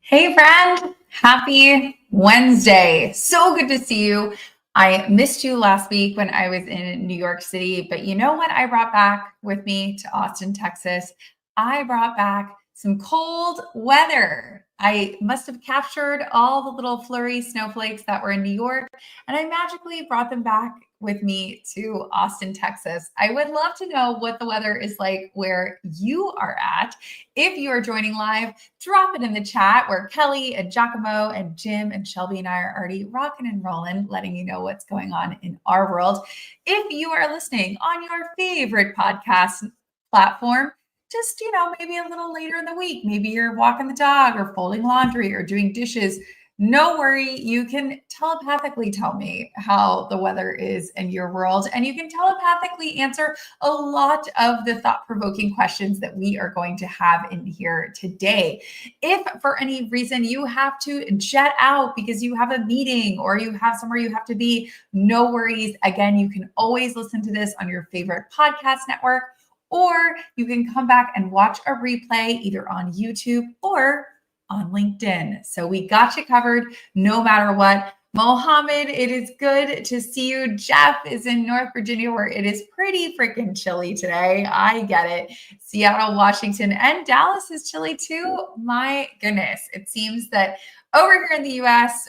Hey, friend. Happy Wednesday. So good to see you. I missed you last week when I was in New York City, but you know what I brought back with me to Austin, Texas? I brought back some cold weather. I must have captured all the little flurry snowflakes that were in New York, and I magically brought them back with me to Austin, Texas. I would love to know what the weather is like where you are at. If you are joining live, drop it in the chat where Kelly and Giacomo and Jim and Shelby and I are already rocking and rolling, letting you know what's going on in our world. If you are listening on your favorite podcast platform, just, maybe a little later in the week, maybe you're walking the dog or folding laundry or doing dishes. No worry, you can telepathically tell me how the weather is in your world, and you can telepathically answer a lot of the thought-provoking questions that we are going to have in here today. If for any reason you have to jet out because you have a meeting or you have somewhere you have to be, no worries. Again, you can always listen to this on your favorite podcast network, or you can come back and watch a replay either on YouTube or on LinkedIn. So we got you covered no matter what. Mohammed, it is good to see you. Jeff is in North Virginia where it is pretty freaking chilly today. I get it. Seattle, Washington, and Dallas is chilly too. My goodness. It seems that over here in the US,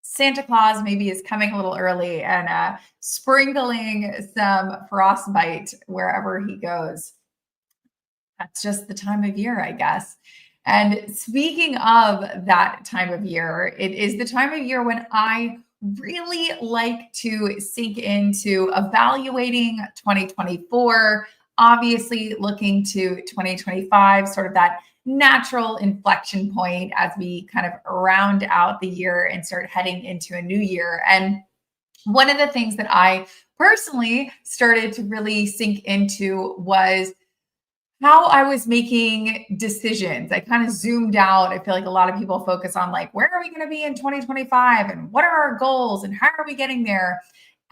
Santa Claus maybe is coming a little early and sprinkling some frostbite wherever he goes. That's just the time of year, I guess. And speaking of that time of year, it is the time of year when I really like to sink into evaluating 2024, obviously looking to 2025, sort of that natural inflection point as we kind of round out the year and start heading into a new year. And one of the things that I personally started to really sink into was how I was making decisions. I kind of zoomed out. I feel like a lot of people focus on like, where are we going to be in 2025 and what are our goals and how are we getting there?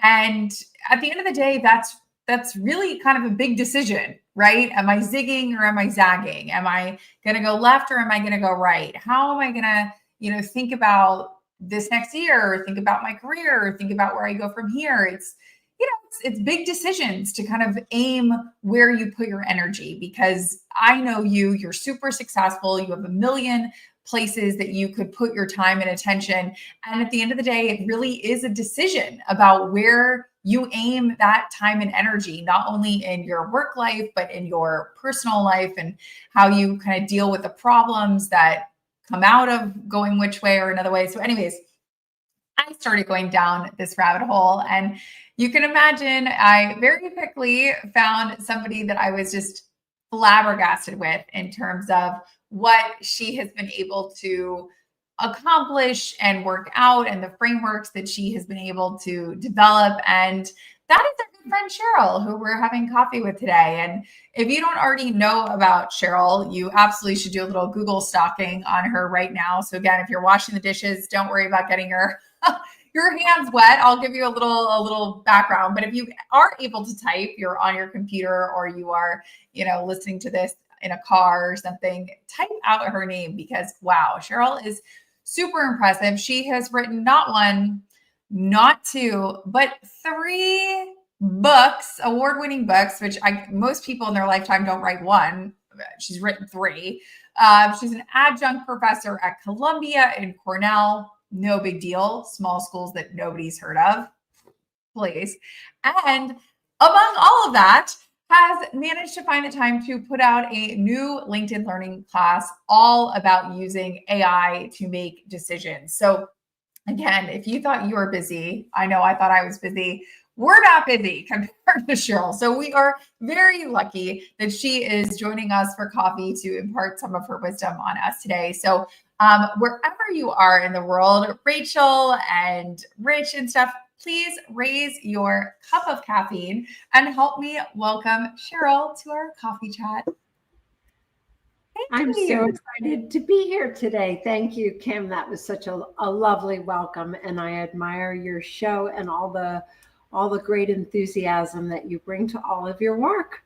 And at the end of the day, that's really kind of a big decision, right? Am I zigging or am I zagging? Am I going to go left or am I going to go right? How am I going to, think about this next year, or think about my career, or think about where I go from here? It's big decisions to kind of aim where you put your energy, because I know you're super successful. You have a million places that you could put your time and attention. And at the end of the day, it really is a decision about where you aim that time and energy, not only in your work life, but in your personal life, and how you kind of deal with the problems that come out of going which way or another way. So anyways, I started going down this rabbit hole, and you can imagine I very quickly found somebody that I was just flabbergasted with in terms of what she has been able to accomplish and work out, and the frameworks that she has been able to develop. And that is our good friend Cheryl, who we're having coffee with today. And if you don't already know about Cheryl, you absolutely should do a little Google stalking on her right now. So again, if you're washing the dishes, don't worry about getting your hands wet. I'll give you a little background. But if you are able to type, you're on your computer, or you are, listening to this in a car or something, type out her name, because wow, Cheryl is super impressive. She has written not one, not two, but three books, award-winning books, which most people in their lifetime don't write one. She's written three. She's an adjunct professor at Columbia and Cornell. No big deal. Small schools that nobody's heard of. Please. And among all of that, has managed to find the time to put out a new LinkedIn Learning class all about using AI to make decisions. So again, if you thought you were busy, I know I thought I was busy. We're not busy compared to Cheryl. So we are very lucky that she is joining us for coffee to impart some of her wisdom on us today. So wherever you are in the world, Rachel and Rich and stuff, please raise your cup of caffeine and help me welcome Cheryl to our coffee chat. I'm so excited to be here today. Thank you, Kim. That was such a lovely welcome, and I admire your show and all the great enthusiasm that you bring to all of your work.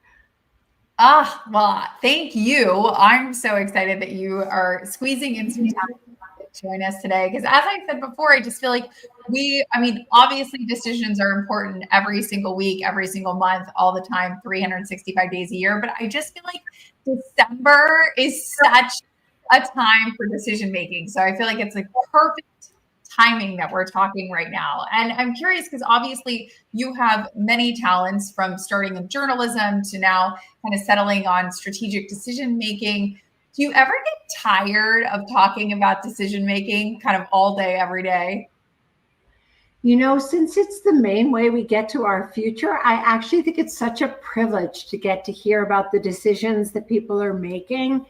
Well, thank you. I'm so excited that you are squeezing in some time to join us today. Because as I said before, I just feel like obviously decisions are important every single week, every single month, all the time, 365 days a year. But I just feel like December is such a time for decision making. So I feel like it's like perfect timing that we're talking right now. And I'm curious because obviously you have many talents, from starting in journalism to now kind of settling on strategic decision making. Do you ever get tired of talking about decision making kind of all day, every day? Since it's the main way we get to our future, I actually think it's such a privilege to get to hear about the decisions that people are making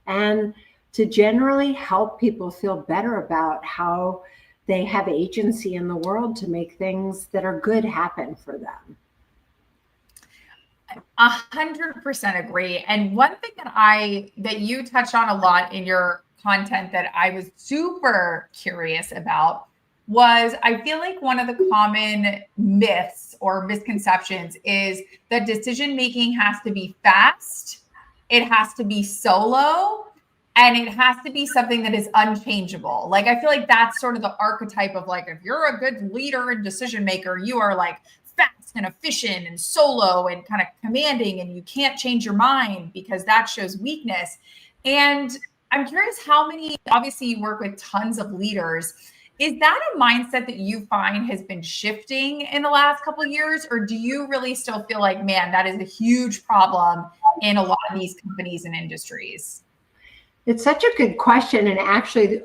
and to generally help people feel better about how they have agency in the world to make things that are good happen for them. 100% agree. And one thing that you touched on a lot in your content that I was super curious about was, I feel like one of the common myths or misconceptions is that decision making has to be fast, it has to be solo, and it has to be something that is unchangeable. Like, I feel like that's sort of the archetype of, like, if you're a good leader and decision maker, you are like fast and efficient and solo and kind of commanding, and you can't change your mind because that shows weakness. And I'm curious how many, obviously you work with tons of leaders. Is that a mindset that you find has been shifting in the last couple of years? Or do you really still feel like, man, that is a huge problem in a lot of these companies and industries? It's such a good question. And actually,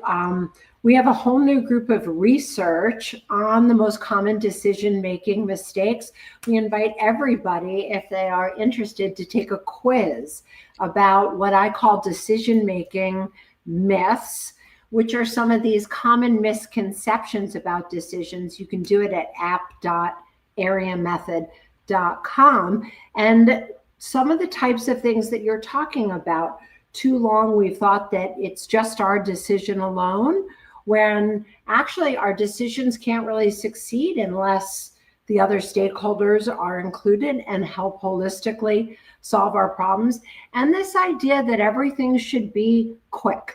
we have a whole new group of research on the most common decision-making mistakes. We invite everybody, if they are interested, to take a quiz about what I call decision-making myths, which are some of these common misconceptions about decisions. You can do it at app.areamethod.com. And some of the types of things that you're talking about, too long we've thought that it's just our decision alone, when actually our decisions can't really succeed unless the other stakeholders are included and help holistically solve our problems. And this idea that everything should be quick.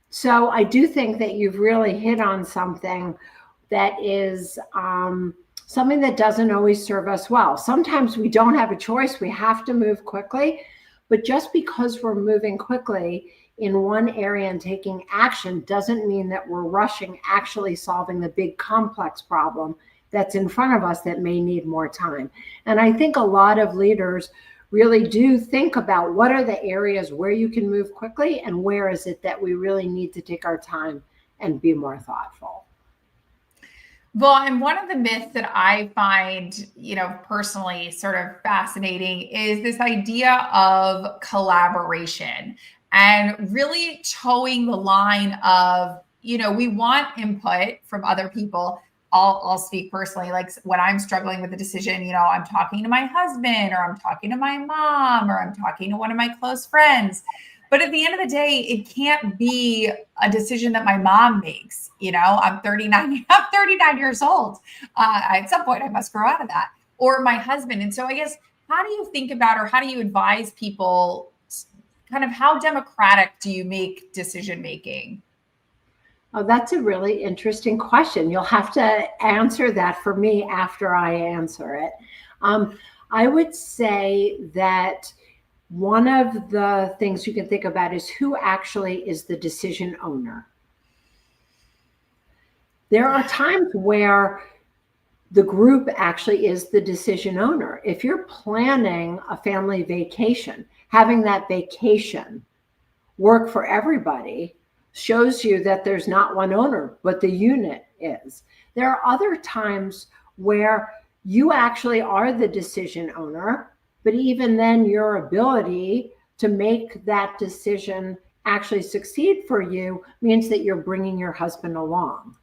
So I do think that you've really hit on something that is something that doesn't always serve us well. Sometimes we don't have a choice. We have to move quickly. But just because we're moving quickly in one area and taking action doesn't mean that we're rushing actually solving the big complex problem that's in front of us that may need more time. And I think a lot of leaders really do think about what are the areas where you can move quickly and where is it that we really need to take our time and be more thoughtful. Well, and one of the myths that I find, personally sort of fascinating is this idea of collaboration and really towing the line of, we want input from other people. I'll speak personally, like when I'm struggling with a decision, I'm talking to my husband, or I'm talking to my mom, or I'm talking to one of my close friends. But at the end of the day, it can't be a decision that my mom makes. I'm 39 years old. At some point I must grow out of that, or my husband. And so I guess, how do you think about, or how do you advise people, kind of how democratic do you make decision making? Oh, that's a really interesting question. You'll have to answer that for me after I answer it. I would say that one of the things you can think about is who actually is the decision owner. There are times where the group actually is the decision owner. If you're planning a family vacation, having that vacation work for everybody shows you that there's not one owner, but the unit is. There are other times where you actually are the decision owner, but even then your ability to make that decision actually succeed for you means that you're bringing your husband along.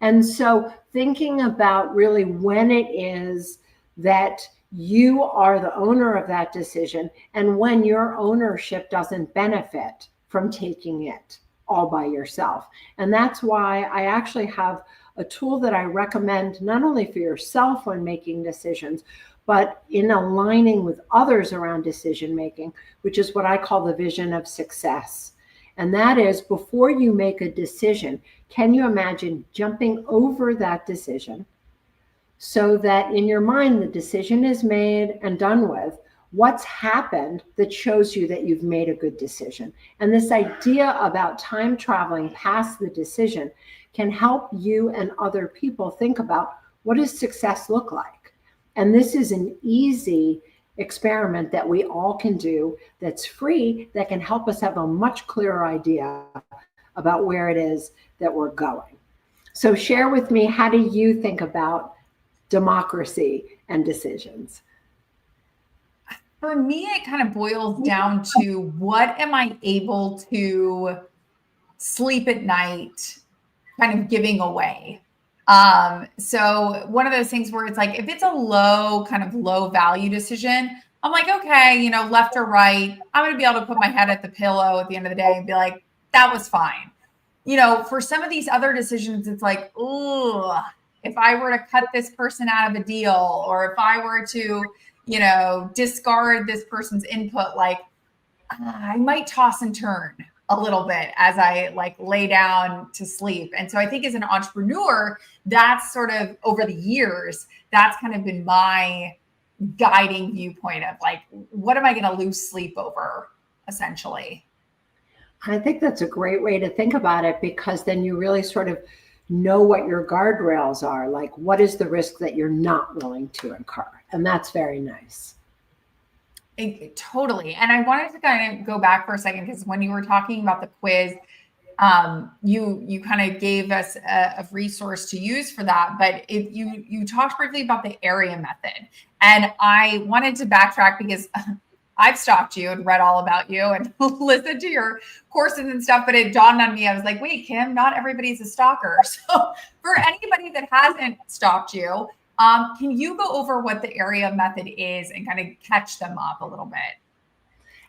And so thinking about really when it is that you are the owner of that decision and when your ownership doesn't benefit from taking it all by yourself. And that's why I actually have a tool that I recommend not only for yourself when making decisions, but in aligning with others around decision making, which is what I call the vision of success. And that is, before you make a decision, can you imagine jumping over that decision so that in your mind the decision is made and done with? What's happened that shows you that you've made a good decision? And this idea about time traveling past the decision can help you and other people think about, what does success look like? And this is an easy experiment that we all can do, that's free, that can help us have a much clearer idea about where it is that we're going. So share with me, how do you think about democracy and decisions? For me, it kind of boils down to, what am I able to sleep at night kind of giving away? So one of those things where it's like, if it's a low value decision, I'm like, okay, left or right, I'm going to be able to put my head at the pillow at the end of the day and be like, that was fine. For some of these other decisions, it's like, oh, if I were to cut this person out of a deal, or if I were to, discard this person's input, like I might toss and turn a little bit as I lay down to sleep. And so I think as an entrepreneur, that's sort of, over the years, that's kind of been my guiding viewpoint of what am I going to lose sleep over, essentially. I think that's a great way to think about it, because then you really sort of know what your guardrails are. Like, what is the risk that you're not willing to incur? And that's very nice. Totally. And I wanted to kind of go back for a second, because when you were talking about the quiz, you kind of gave us a resource to use for that. But you talked briefly about the area method. And I wanted to backtrack, because I've stalked you and read all about you and listened to your courses and stuff, but it dawned on me. I was like, wait, Kim, not everybody's a stalker. So for anybody that hasn't stalked you, can you go over what the area method is and kind of catch them up a little bit?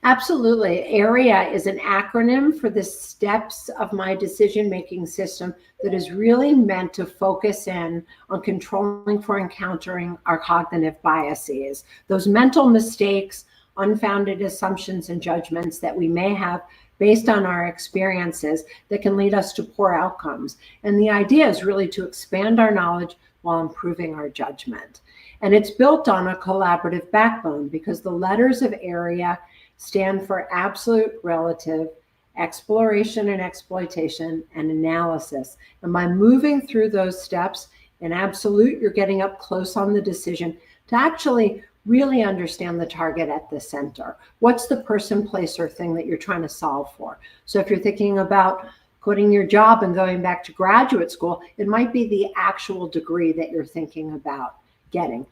Absolutely. AREA is an acronym for the steps of my decision-making system that is really meant to focus in on controlling for encountering our cognitive biases, those mental mistakes, unfounded assumptions and judgments that we may have based on our experiences that can lead us to poor outcomes. And the idea is really to expand our knowledge while improving our judgment. And it's built on a collaborative backbone, because the letters of AREA stand for absolute, relative, exploration and exploitation, and analysis. And by moving through those steps, in absolute, you're getting up close on the decision to actually really understand the target at the center. What's the person, place, or thing that you're trying to solve for? So if you're thinking about quitting your job and going back to graduate school, it might be the actual degree that you're thinking about getting.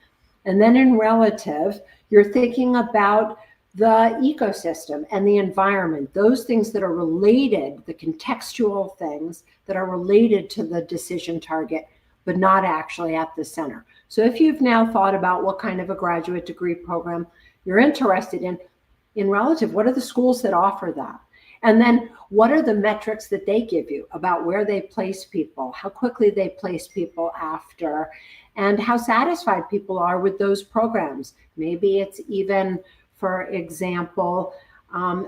And then in relative, you're thinking about the ecosystem and the environment, those things that are related, the contextual things that are related to the decision target, but not actually at the center. So if you've now thought about what kind of a graduate degree program you're interested in relative, what are the schools that offer that? And then what are the metrics that they give you about where they place people, how quickly they place people after, and how satisfied people are with those programs? Maybe it's even, for example,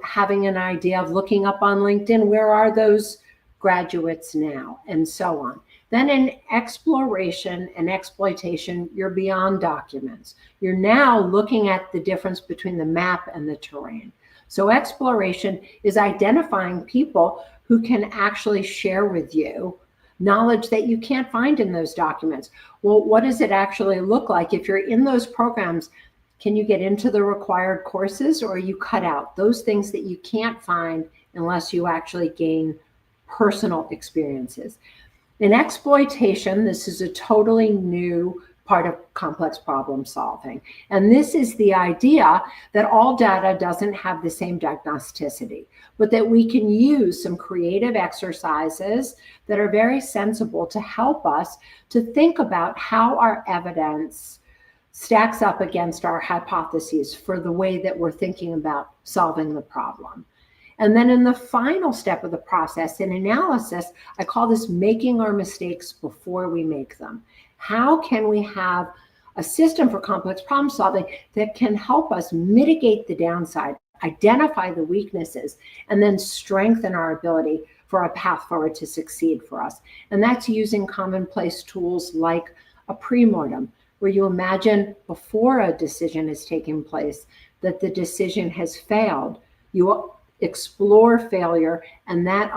having an idea of looking up on LinkedIn, where are those graduates now, and so on. Then in exploration and exploitation, you're beyond documents. You're now looking at the difference between the map and the terrain. So exploration is identifying people who can actually share with you knowledge that you can't find in those documents. Well, what does it actually look like? If you're in those programs, can you get into the required courses, or are you cut out? Those things that you can't find unless you actually gain personal experiences. In exploitation, this is a totally new part of complex problem solving. And this is the idea that all data doesn't have the same diagnosticity, but that we can use some creative exercises that are very sensible to help us to think about how our evidence stacks up against our hypotheses for the way that we're thinking about solving the problem. And then in the final step of the process, in analysis, I call this making our mistakes before we make them. How can we have a system for complex problem solving that can help us mitigate the downside, identify the weaknesses, and then strengthen our ability for a path forward to succeed for us. And that's using commonplace tools like a pre-mortem, where you imagine before a decision is taking place that the decision has failed. You explore failure, and that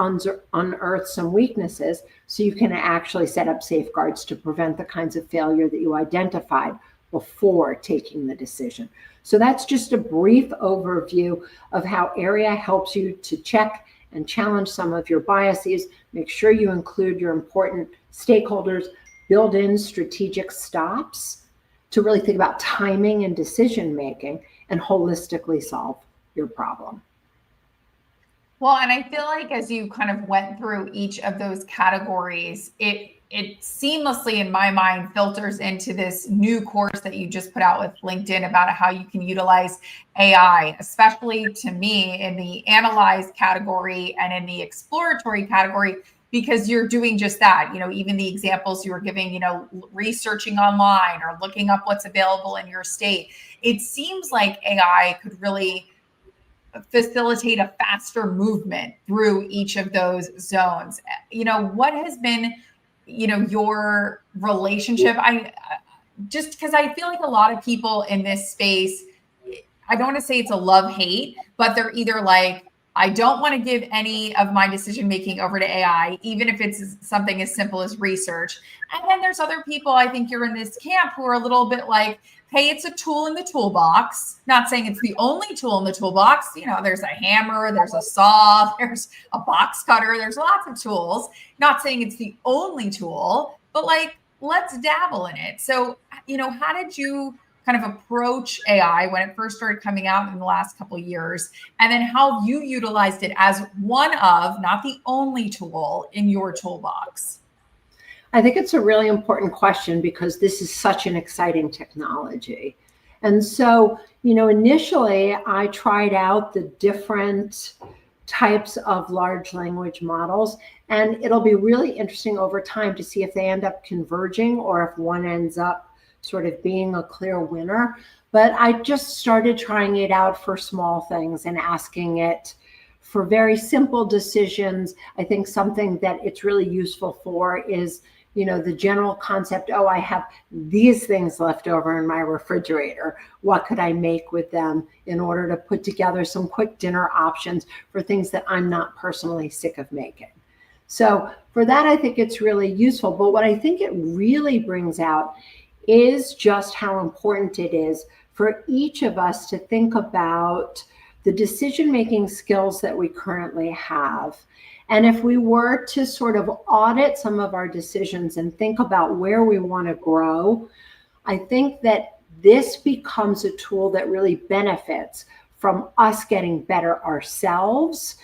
unearths some weaknesses, so you can actually set up safeguards to prevent the kinds of failure that you identified before taking the decision. So that's just a brief overview of how AREA helps you to check and challenge some of your biases. Make sure you include your important stakeholders, build in strategic stops to really think about timing and decision making, and holistically solve your problem. Well, and I feel like as you kind of went through each of those categories, it seamlessly, in my mind, filters into this new course that you just put out with LinkedIn about how you can utilize AI, especially to me in the analyze category and in the exploratory category, because you're doing just that. You know, even the examples you were giving, you know, researching online or looking up what's available in your state. It seems like AI could really facilitate a faster movement through each of those zones. You know, what has been, you know, your relationship? Just because I feel like a lot of people in this space, I don't want to say it's a love-hate, but they're either like, I don't want to give any of my decision-making over to AI, even if it's something as simple as research. And then there's other people, I think you're in this camp, who are a little bit like, hey, it's a tool in the toolbox. Not saying it's the only tool in the toolbox. You know, there's a hammer, there's a saw, there's a box cutter, there's lots of tools. Not saying it's the only tool, but like, let's dabble in it. So, you know, how did you kind of approach AI when it first started coming out in the last couple of years? And then how you utilized it as one of, not the only tool in your toolbox? I think it's a really important question because this is such an exciting technology. And so, you know, initially I tried out the different types of large language models, and it'll be really interesting over time to see if they end up converging or if one ends up sort of being a clear winner. But I just started trying it out for small things and asking it for very simple decisions. I think something that it's really useful for is, you know, the general concept, oh, I have these things left over in my refrigerator. What could I make with them in order to put together some quick dinner options for things that I'm not personally sick of making? So for that, I think it's really useful. But what I think it really brings out is just how important it is for each of us to think about the decision-making skills that we currently have. And if we were to sort of audit some of our decisions and think about where we want to grow, I think that this becomes a tool that really benefits from us getting better ourselves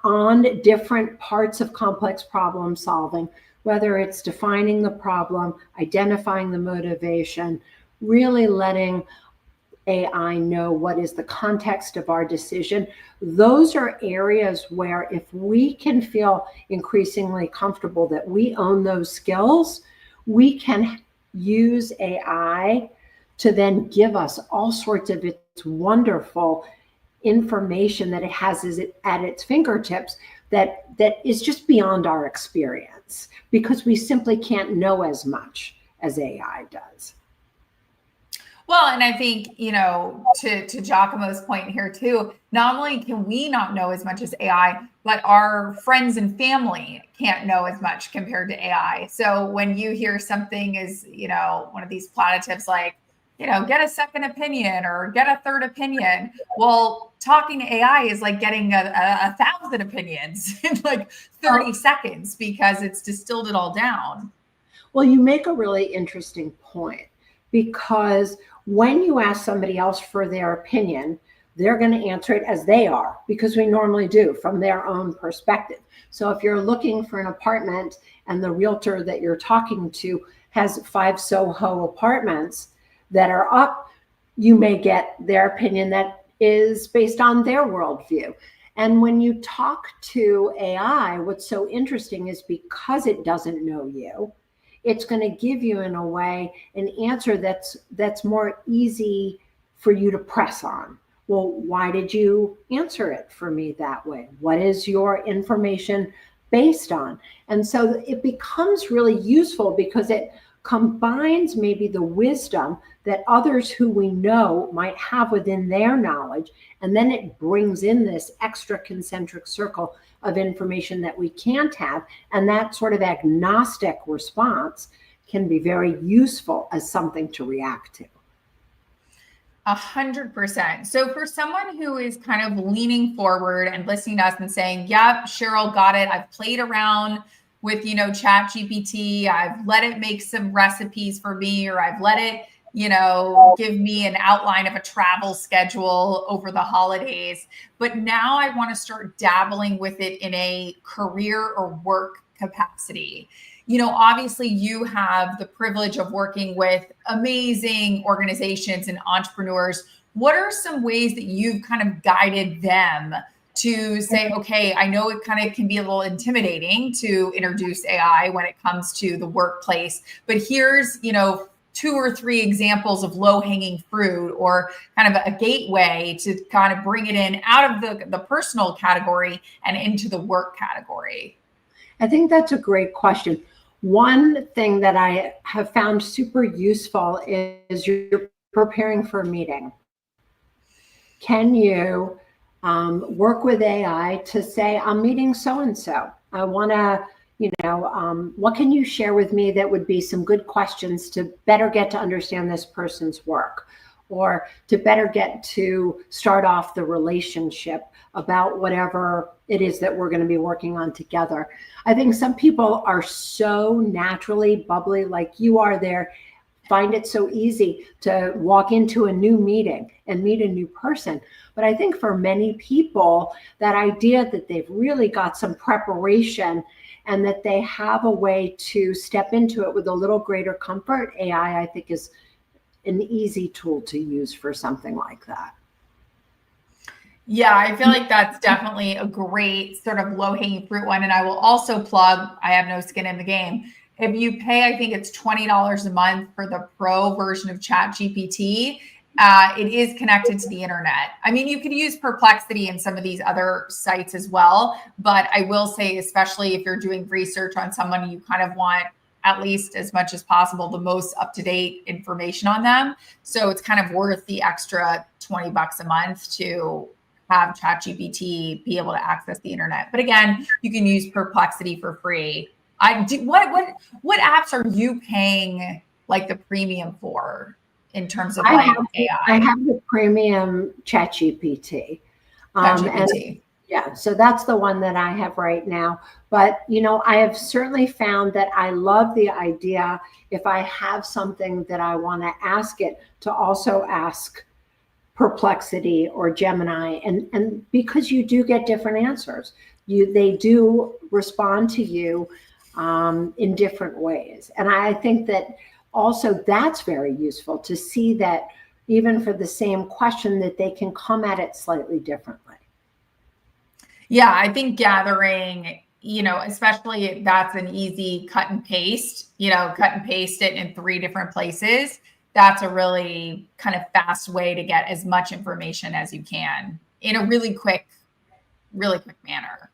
on different parts of complex problem solving, whether it's defining the problem, identifying the motivation, really letting AI know what is the context of our decision. Those are areas where if we can feel increasingly comfortable that we own those skills, we can use AI to then give us all sorts of its wonderful information that it has at its fingertips that is just beyond our experience, because we simply can't know as much as AI does. Well, and I think, you know, to Giacomo's point here too, not only can we not know as much as AI, but our friends and family can't know as much compared to AI. So when you hear something is, you know, one of these platitudes like, you know, get a second opinion or get a third opinion. Well, talking to AI is like getting a thousand opinions in like 30 seconds because it's distilled it all down. Well, you make a really interesting point, because when you ask somebody else for their opinion, they're going to answer it as they are, because we normally do from their own perspective. So if you're looking for an apartment and the realtor that you're talking to has 5 Soho apartments that are up, you may get their opinion that is based on their worldview. And when you talk to AI, what's so interesting is because it doesn't know you, it's going to give you, in a way, an answer that's more easy for you to press on. Well, why did you answer it for me that way? What is your information based on? And so it becomes really useful because it combines maybe the wisdom that others who we know might have within their knowledge, and then it brings in this extra concentric circle of information that we can't have. And that sort of agnostic response can be very useful as something to react to. 100%. So for someone who is kind of leaning forward and listening to us and saying, yep, Cheryl, got it. I've played around with, Chat GPT. I've let it make some recipes for me, or I've let it, give me an outline of a travel schedule over the holidays. But now I want to start dabbling with it in a career or work capacity. Obviously you have the privilege of working with amazing organizations and entrepreneurs. What are some ways that you've kind of guided them to say, okay, I know it kind of can be a little intimidating to introduce AI when it comes to the workplace, but here's, 2 or 3 examples of low-hanging fruit, or kind of a gateway to kind of bring it in out of the personal category and into the work category? I think that's a great question. One thing that I have found super useful is you're preparing for a meeting. Can you work with AI to say, I'm meeting so-and-so. I want to, what can you share with me that would be some good questions to better get to understand this person's work, or to better get to start off the relationship about whatever it is that we're going to be working on together. I think some people are so naturally bubbly, like you are there, find it so easy to walk into a new meeting and meet a new person. But I think for many people, that idea that they've really got some preparation and that they have a way to step into it with a little greater comfort, AI, I think, is an easy tool to use for something like that. Yeah, I feel like that's definitely a great sort of low-hanging fruit one. And I will also plug, I have no skin in the game. If you pay, I think it's $20 a month for the pro version of Chat GPT, it is connected to the internet. I mean, you could use Perplexity and some of these other sites as well. But I will say, especially if you're doing research on someone, you kind of want, at least as much as possible, the most up-to-date information on them. So it's kind of worth the extra $20 a month to have ChatGPT be able to access the internet. But again, you can use Perplexity for free. What apps are you paying like the premium for in terms of AI? I have the premium ChatGPT. Yeah, so that's the one that I have right now. But, I have certainly found that I love the idea, if I have something that I want to ask it, to also ask Perplexity or Gemini, and because you do get different answers, they do respond to you in different ways. And I think that also that's very useful to see that even for the same question, that they can come at it slightly differently. Yeah, I think gathering, especially if that's an easy cut and paste it in 3 different places. That's a really kind of fast way to get as much information as you can in a really quick manner.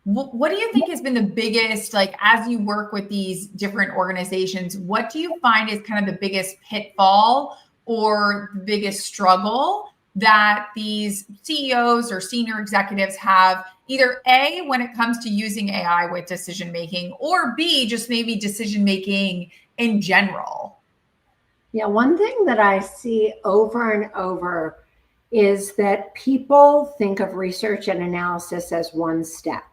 What do you think has been the biggest, like, as you work with these different organizations, what do you find is kind of the biggest pitfall or the biggest struggle that these CEOs or senior executives have, either A, when it comes to using AI with decision making, or B, just maybe decision making in general? Yeah, one thing that I see over and over is that people think of research and analysis as one step,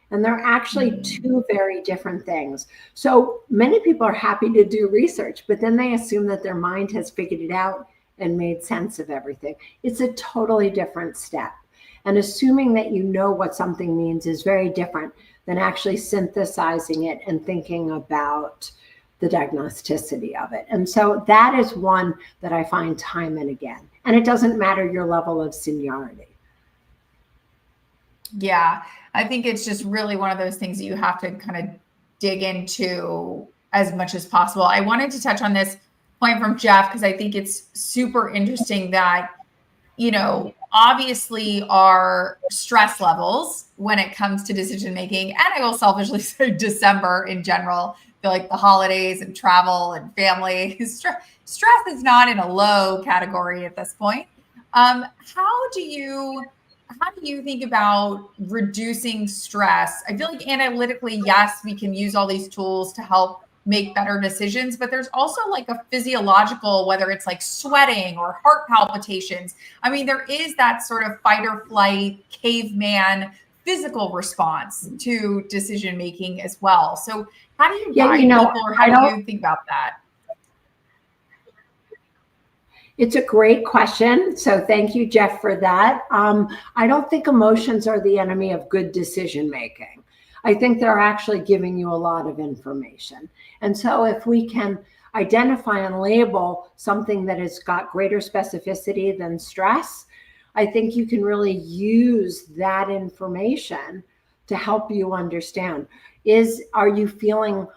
and they're actually 2 very different things. So many people are happy to do research, but then they assume that their mind has figured it out and made sense of everything. It's a totally different step. And assuming that you know what something means is very different than actually synthesizing it and thinking about the diagnosticity of it. And so that is one that I find time and again. And it doesn't matter your level of seniority. Yeah, I think it's just really one of those things that you have to kind of dig into as much as possible. I wanted to touch on this point from Jeff because I think it's super interesting that, you know, obviously our stress levels when it comes to decision making, and I will selfishly say December in general, feel like the holidays and travel and family, stress is not in a low category at this point. How do you think about reducing stress? I feel like analytically, yes, we can use all these tools to help make better decisions, but there's also like a physiological, whether it's like sweating or heart palpitations. I mean, there is that sort of fight or flight caveman physical response to decision making as well. So how do you guide people, or how do you think about that? It's a great question. So thank you, Jeff, for that. I don't think emotions are the enemy of good decision making. I think they're actually giving you a lot of information. And so if we can identify and label something that has got greater specificity than stress, I think you can really use that information to help you understand. Are you feeling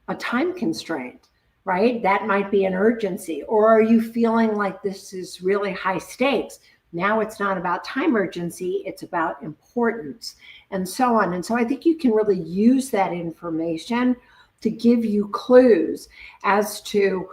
a time constraint? Right? That might be an urgency. Or are you feeling like this is really high stakes? Now it's not about time urgency, it's about importance, and so on. And so I think you can really use that information to give you clues as to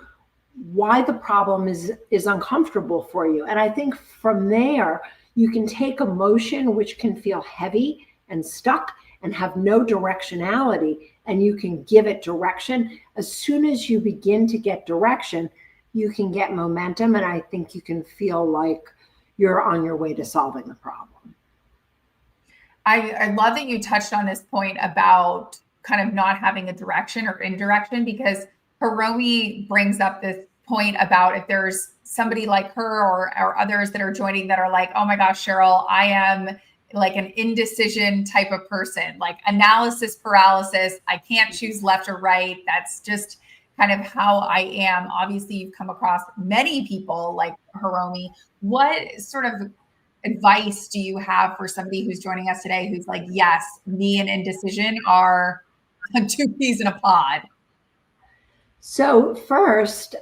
why the problem is uncomfortable for you. And I think from there, you can take emotion, which can feel heavy and stuck and have no directionality, and you can give it direction. As soon as you begin to get direction, you can get momentum, and I think you can feel like you're on your way to solving the problem. I love that you touched on this point about kind of not having a direction or indirection, because Hiromi brings up this point about if there's somebody like her or others that are joining that are like, oh my gosh, Cheryl, I am like an indecision type of person, like analysis paralysis. I can't choose left or right. That's just kind of how I am. Obviously, you've come across many people like Hiromi. What sort of advice do you have for somebody who's joining us today who's like, yes, me and indecision are two peas in a pod? So first,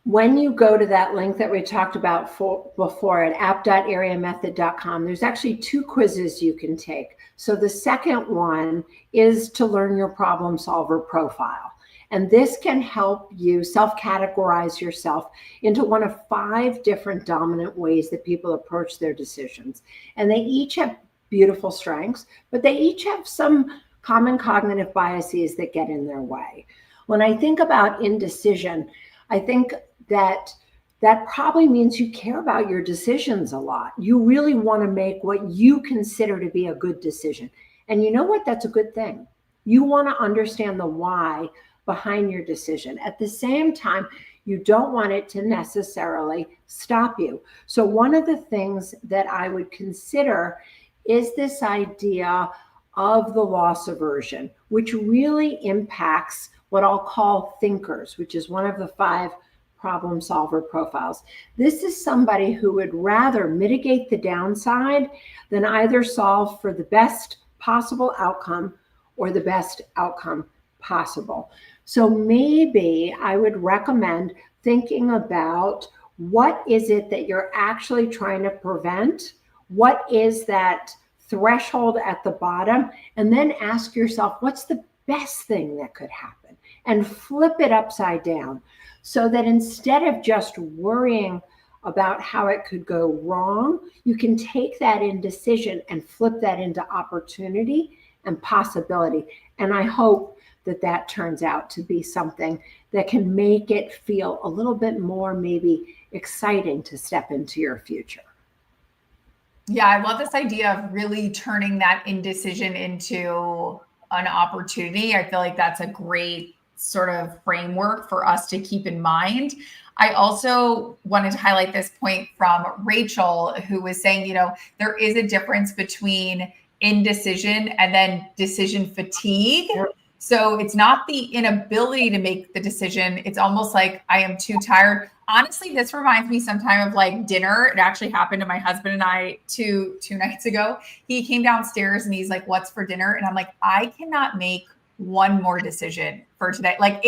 when you go to that link that we talked about before at app.areamethod.com, there's actually 2 quizzes you can take. So the second one is to learn your problem solver profile. And this can help you self-categorize yourself into one of 5 different dominant ways that people approach their decisions. And they each have beautiful strengths, but they each have some common cognitive biases that get in their way. When I think about indecision, I think that probably means you care about your decisions a lot. You really want to make what you consider to be a good decision. And you know what? That's a good thing. You want to understand the why behind your decision. At the same time, you don't want it to necessarily stop you. So one of the things that I would consider is this idea of the loss aversion, which really impacts what I'll call thinkers, which is one of the 5 problem solver profiles. This is somebody who would rather mitigate the downside than either solve for the best possible outcome or the best outcome possible. So maybe I would recommend thinking about what is it that you're actually trying to prevent? What is that threshold at the bottom? And then ask yourself, what's the best thing that could happen? And flip it upside down, so that instead of just worrying about how it could go wrong, you can take that indecision and flip that into opportunity and possibility. And I hope that that turns out to be something that can make it feel a little bit more maybe exciting to step into your future. Yeah, I love this idea of really turning that indecision into an opportunity. I feel like that's a great sort of framework for us to keep in mind. I also wanted to highlight this point from Rachel, who was saying, you know, there is a difference between indecision and then decision fatigue. So it's not the inability to make the decision. It's almost like I am too tired. Honestly, this reminds me sometime of like dinner. It actually happened to my husband and I two nights ago. He came downstairs and he's like, what's for dinner? And I'm like, I cannot make one more decision for today. Like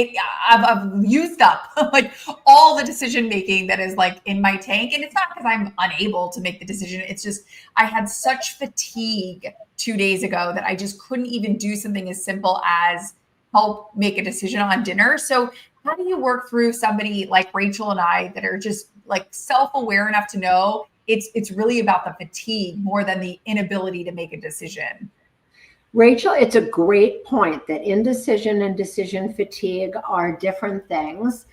I've used up like all the decision making that is like in my tank. And it's not because I'm unable to make the decision. It's just, I had such fatigue 2 days ago that I just couldn't even do something as simple as help make a decision on dinner. So how do you work through somebody like Rachel and I that are just like self-aware enough to know it's really about the fatigue more than the inability to make a decision? Rachel, it's a great point that indecision and decision fatigue are different things.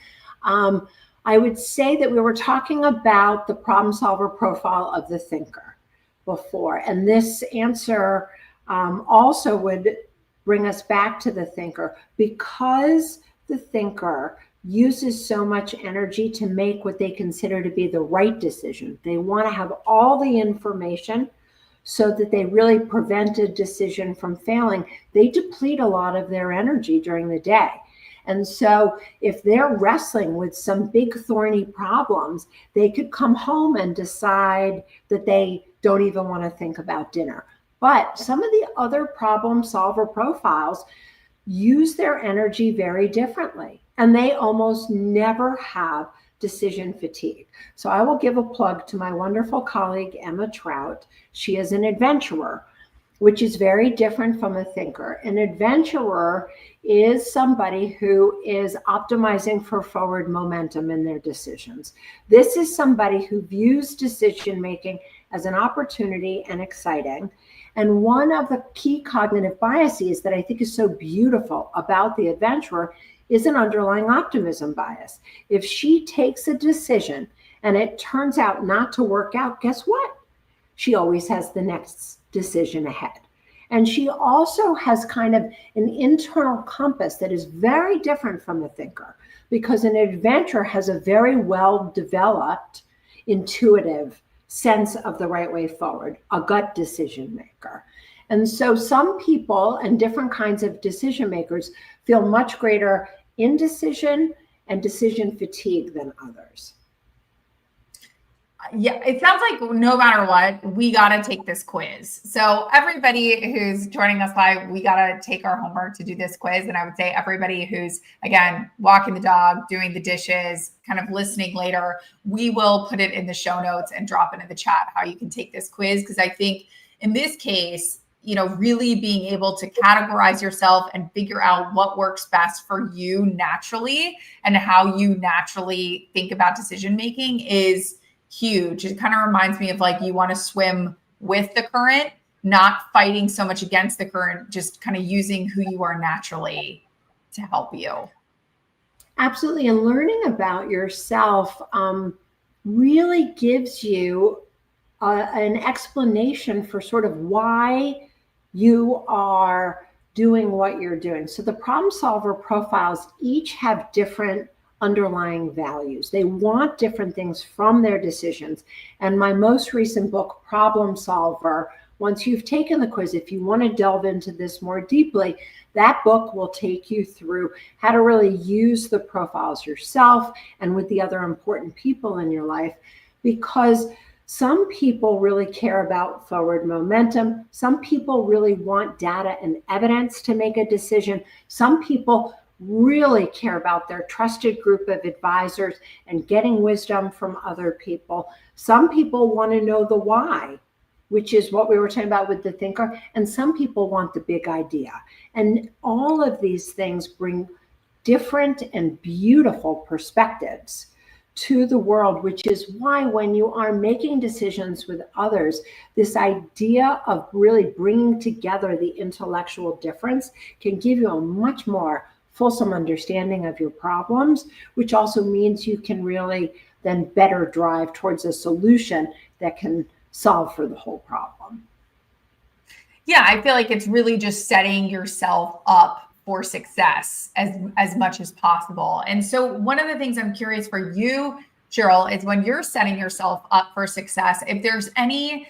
I would say that we were talking about the problem solver profile of the thinker before, and this answer also would bring us back to the thinker, because the thinker uses so much energy to make what they consider to be the right decision. They want to have all the information so that they really prevent a decision from failing. They deplete a lot of their energy during the day. And so if they're wrestling with some big thorny problems, they could come home and decide that they don't even want to think about dinner. But some of the other problem solver profiles use their energy very differently, and they almost never have decision fatigue. So I will give a plug to my wonderful colleague, Emma Trout. She is an adventurer, which is very different from a thinker. An adventurer is somebody who is optimizing for forward momentum in their decisions. This is somebody who views decision-making as an opportunity and exciting. And one of the key cognitive biases that I think is so beautiful about the adventurer is an underlying optimism bias. If she takes a decision and it turns out not to work out, guess what? She always has the next decision ahead. And she also has kind of an internal compass that is very different from a thinker, because an adventurer has a very well developed intuitive sense of the right way forward, a gut decision maker. And so some people and different kinds of decision makers feel much greater indecision and decision fatigue than others. Yeah, it sounds like no matter what, we got to take this quiz. So everybody who's joining us live, we got to take our homework to do this quiz. And I would say everybody who's, again, walking the dog, doing the dishes, kind of listening later, we will put it in the show notes and drop it in the chat how you can take this quiz. Because I think in this case, you know, really being able to categorize yourself and figure out what works best for you naturally and how you naturally think about decision making is huge. It kind of reminds me of like you want to swim with the current, not fighting so much against the current, just kind of using who you are naturally to help you. Absolutely. And learning about yourself really gives you an explanation for sort of why you are doing what you're doing. So the problem solver profiles each have different underlying values. They want different things from their decisions. And my most recent book, Problem Solver, once you've taken the quiz, if you want to delve into this more deeply, that book will take you through how to really use the profiles yourself and with the other important people in your life, because some people really care about forward momentum. Some people really want data and evidence to make a decision. Some people really care about their trusted group of advisors and getting wisdom from other people. Some people want to know the why, which is what we were talking about with the thinker. And some people want the big idea. And all of these things bring different and beautiful perspectives to the world, which is why when you are making decisions with others, this idea of really bringing together the intellectual difference can give you a much more fulsome understanding of your problems, which also means you can really then better drive towards a solution that can solve for the whole problem. Yeah, I feel like it's really just setting yourself up for success as much as possible. And so one of the things I'm curious for you, Cheryl, is when you're setting yourself up for success, if there's any,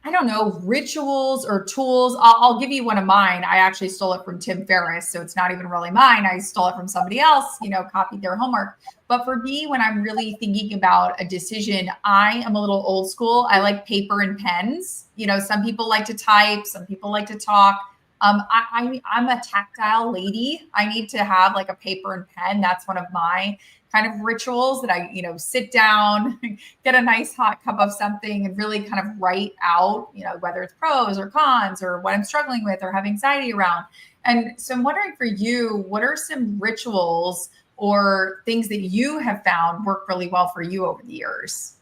I don't know, rituals or tools. I'll give you one of mine. I actually stole it from Tim Ferriss, so it's not even really mine. I stole it from somebody else, you know, copied their homework. But for me, when I'm really thinking about a decision, I am a little old school. I like paper and pens. You know, some people like to type, some people like to talk. I'm a tactile lady. I need to have like a paper and pen. That's one of my kind of rituals that I, sit down, get a nice hot cup of something and really kind of write out, whether it's pros or cons or what I'm struggling with or have anxiety around. And so I'm wondering for you, what are some rituals or things that you have found work really well for you over the years?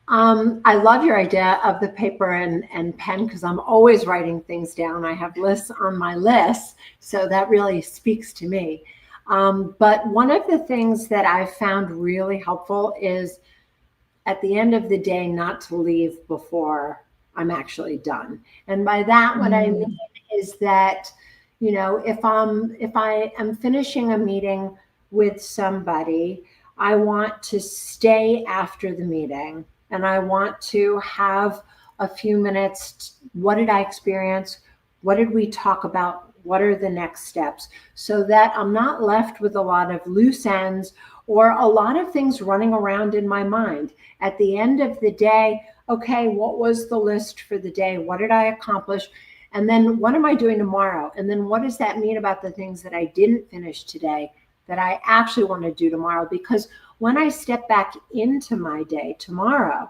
I love your idea of the paper and pen because I'm always writing things down. I have lists on my list, so that really speaks to me. But one of the things that I've found really helpful is at the end of the day, not to leave before I'm actually done. And by that, what I mean is that, if I am finishing a meeting with somebody, I want to stay after the meeting and I want to have a few minutes. What did I experience? What did we talk about? What are the next steps? So that I'm not left with a lot of loose ends or a lot of things running around in my mind. At the end of the day, okay, what was the list for the day? What did I accomplish? And then what am I doing tomorrow? And then what does that mean about the things that I didn't finish today that I actually want to do tomorrow? Because when I step back into my day tomorrow,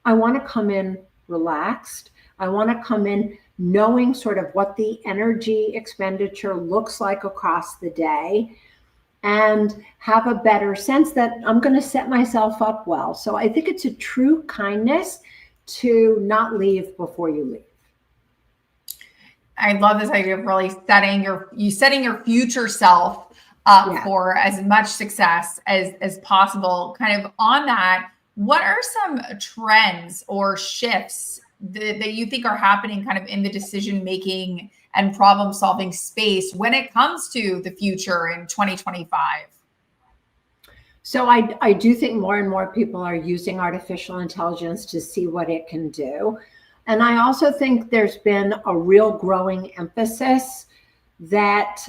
I want to come in relaxed. I want to come in knowing sort of what the energy expenditure looks like across the day and have a better sense that I'm going to set myself up well. So I think it's a true kindness to not leave before you leave. I love this idea of really setting your future self up for as much success as possible. Kind of on that, what are some trends or shifts that you think are happening kind of in the decision-making and problem-solving space when it comes to the future in 2025? So I do think more and more people are using artificial intelligence to see what it can do. And I also think there's been a real growing emphasis that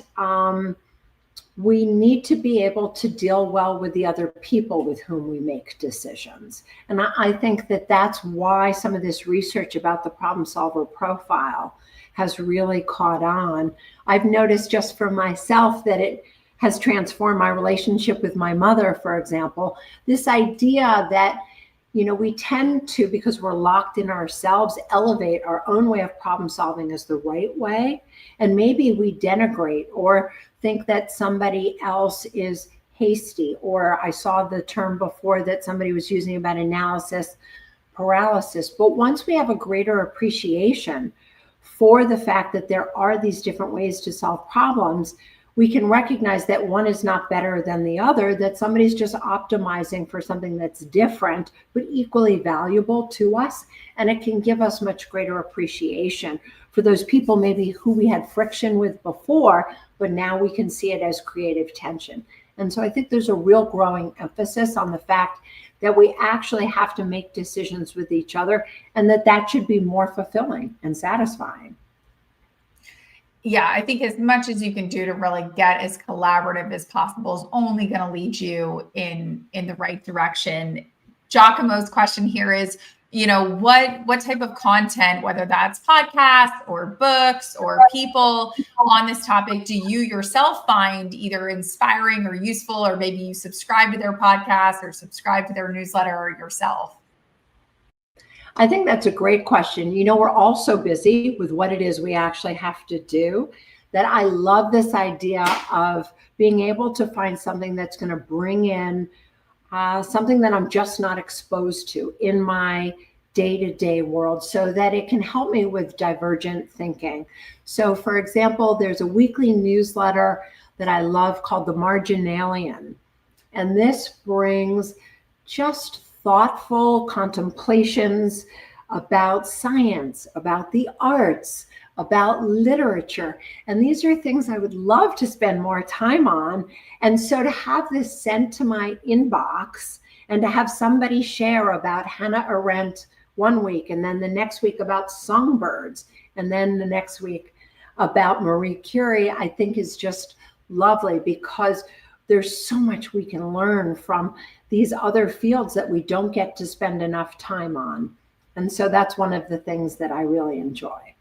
we need to be able to deal well with the other people with whom we make decisions. And I think that that's why some of this research about the problem solver profile has really caught on. I've noticed just for myself that it has transformed my relationship with my mother, for example. This idea that, we tend to, because we're locked in ourselves, elevate our own way of problem solving as the right way. And maybe we denigrate or think that somebody else is hasty, or I saw the term before that somebody was using about analysis paralysis. But once we have a greater appreciation for the fact that there are these different ways to solve problems, we can recognize that one is not better than the other, that somebody's just optimizing for something that's different, but equally valuable to us. And it can give us much greater appreciation for those people maybe who we had friction with before, but now we can see it as creative tension. And so I think there's a real growing emphasis on the fact that we actually have to make decisions with each other and that should be more fulfilling and satisfying. Yeah, I think as much as you can do to really get as collaborative as possible is only going to lead you in the right direction. Giacomo's question here is, what type of content, whether that's podcasts or books or people on this topic, do you yourself find either inspiring or useful, or maybe you subscribe to their podcast or subscribe to their newsletter yourself? I think that's a great question. We're all so busy with what it is we actually have to do that I love this idea of being able to find something that's going to bring in something that I'm just not exposed to in my day-to-day world so that it can help me with divergent thinking. So for example, there's a weekly newsletter that I love called The Marginalian. And this brings just thoughtful contemplations about science, about the arts, about literature. And these are things I would love to spend more time on. And so to have this sent to my inbox and to have somebody share about Hannah Arendt one week, and then the next week about songbirds, and then the next week about Marie Curie, I think is just lovely because there's so much we can learn from these other fields that we don't get to spend enough time on. And so that's one of the things that I really enjoy.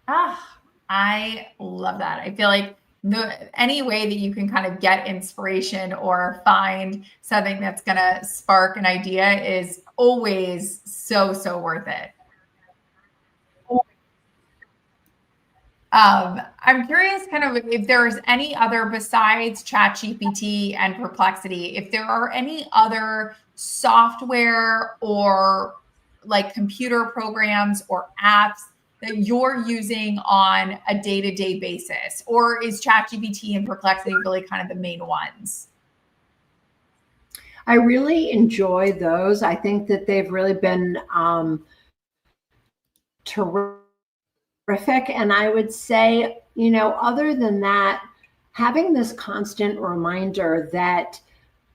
Ah, I love that. I feel like any way that you can kind of get inspiration or find something that's going to spark an idea is always so worth it. I'm curious kind of if there's any other besides ChatGPT and Perplexity, if there are any other software or like computer programs or apps that you're using on a day-to-day basis, or is ChatGPT and Perplexity really kind of the main ones? I really enjoy those. I think that they've really been terrific. And I would say, other than that, having this constant reminder that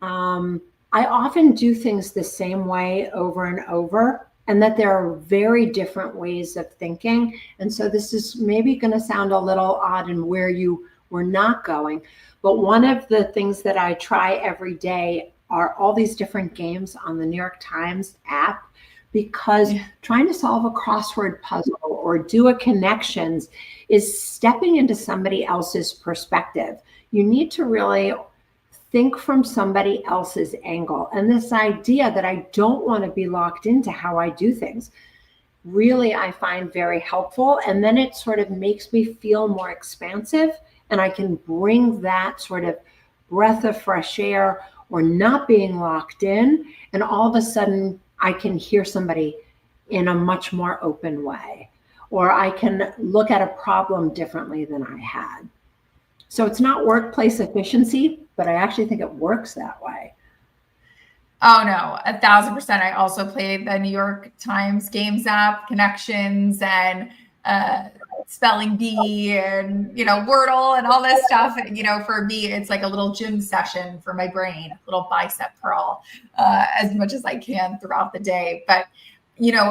I often do things the same way over and over, and that there are very different ways of thinking. And so this is maybe going to sound a little odd in where you were not going. But one of the things that I try every day are all these different games on the New York Times app, because trying to solve a crossword puzzle or do a connections is stepping into somebody else's perspective. You need to really think from somebody else's angle. And this idea that I don't want to be locked into how I do things, really I find very helpful. And then it sort of makes me feel more expansive, and I can bring that sort of breath of fresh air or not being locked in. And all of a sudden I can hear somebody in a much more open way, or I can look at a problem differently than I had. So it's not workplace efficiency, but I actually think it works that way. Oh no, 1,000%. I also played the New York Times Games app, Connections, and Spelling Bee, and Wordle, and all this stuff. For me, it's like a little gym session for my brain, a little bicep curl, as much as I can throughout the day. But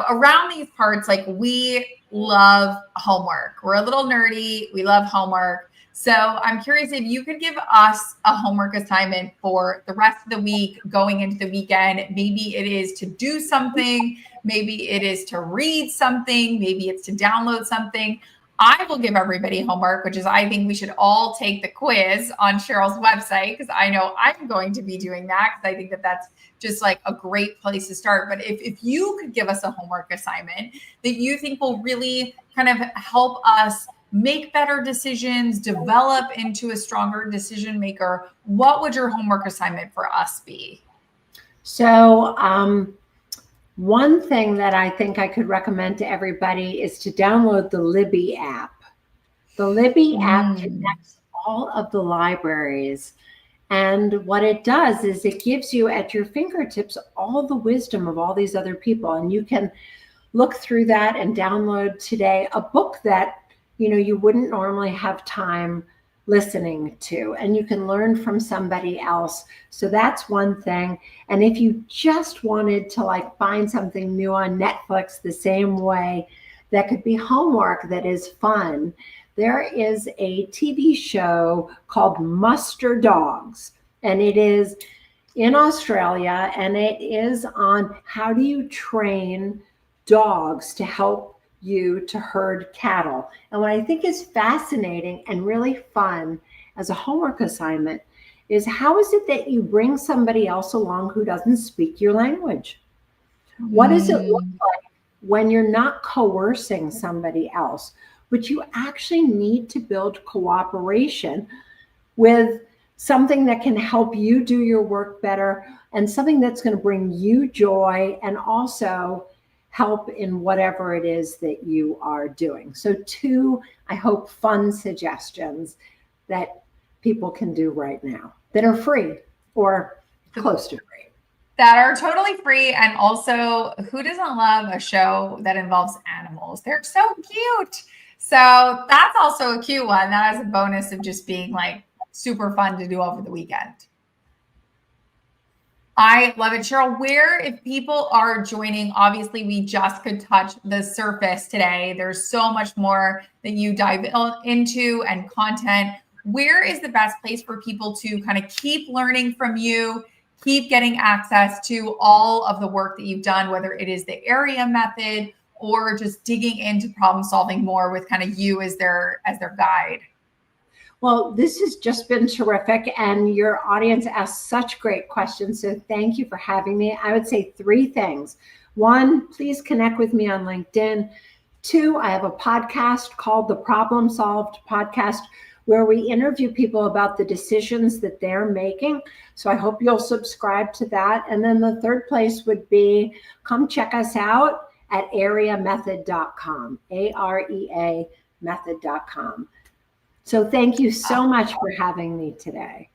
around these parts, like, we love homework. We're a little nerdy. We love homework. So I'm curious if you could give us a homework assignment for the rest of the week going into the weekend. Maybe it is to do something. Maybe it is to read something. Maybe it's to download something. I will give everybody homework, which is I think we should all take the quiz on Cheryl's website, because I know I'm going to be doing that, because I think that that's just like a great place to start. But if you could give us a homework assignment that you think will really kind of help us make better decisions, develop into a stronger decision maker, what would your homework assignment for us be? So one thing that I think I could recommend to everybody is to download the Libby app. The Libby app connects all of the libraries. And what it does is it gives you at your fingertips all the wisdom of all these other people. And you can look through that and download today a book that you wouldn't normally have time listening to, and you can learn from somebody else. So that's one thing. And if you just wanted to find something new on Netflix the same way that could be homework that is fun, there is a TV show called Muster Dogs, and it is in Australia, and it is on how do you train dogs to help you to herd cattle. And what I think is fascinating and really fun as a homework assignment is, how is it that you bring somebody else along who doesn't speak your language? What does it look like when you're not coercing somebody else, but you actually need to build cooperation with something that can help you do your work better, and something that's going to bring you joy and also help in whatever it is that you are doing. So 2, I hope, fun suggestions that people can do right now that are free or close to free. That are totally free. And also, who doesn't love a show that involves animals? They're so cute. So that's also a cute one. That has a bonus of just being super fun to do over the weekend. I love it. Cheryl, where, if people are joining, obviously we just could touch the surface today. There's so much more that you dive into and content. Where is the best place for people to kind of keep learning from you, keep getting access to all of the work that you've done, whether it is the area method or just digging into problem solving more with kind of you as their guide? Well, this has just been terrific, and your audience asked such great questions. So thank you for having me. I would say 3 things. 1, please connect with me on LinkedIn. 2, I have a podcast called the Problem Solved Podcast, where we interview people about the decisions that they're making. So I hope you'll subscribe to that. And then the 3rd place would be come check us out at areamethod.com, AREA method.com. So thank you so much for having me today.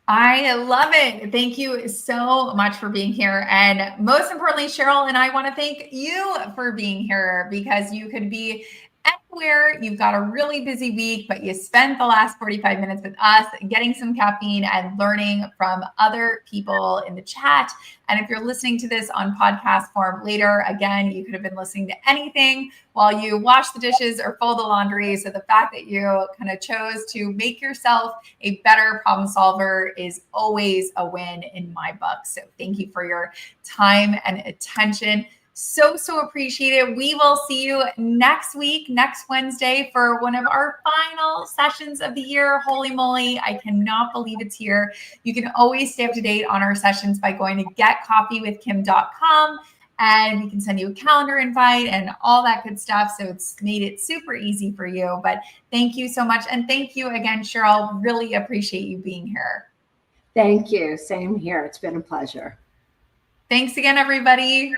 I love it. Thank you so much for being here. And most importantly, Cheryl and I want to thank you for being here, because you could be anywhere. You've got a really busy week, but you spent the last 45 minutes with us getting some caffeine and learning from other people in the chat. And if you're listening to this on podcast form later, again, you could have been listening to anything while you wash the dishes or fold the laundry. So the fact that you kind of chose to make yourself a better problem solver is always a win in my book. So thank you for your time and attention. So appreciate it. We will see you next week, next Wednesday, for one of our final sessions of the year. Holy moly, I cannot believe it's here. You can always stay up to date on our sessions by going to getcoffeewithkim.com, and we can send you a calendar invite and all that good stuff. So it's made it super easy for you. But thank you so much. And thank you again, Cheryl. Really appreciate you being here. Thank you. Same here. It's been a pleasure. Thanks again, everybody.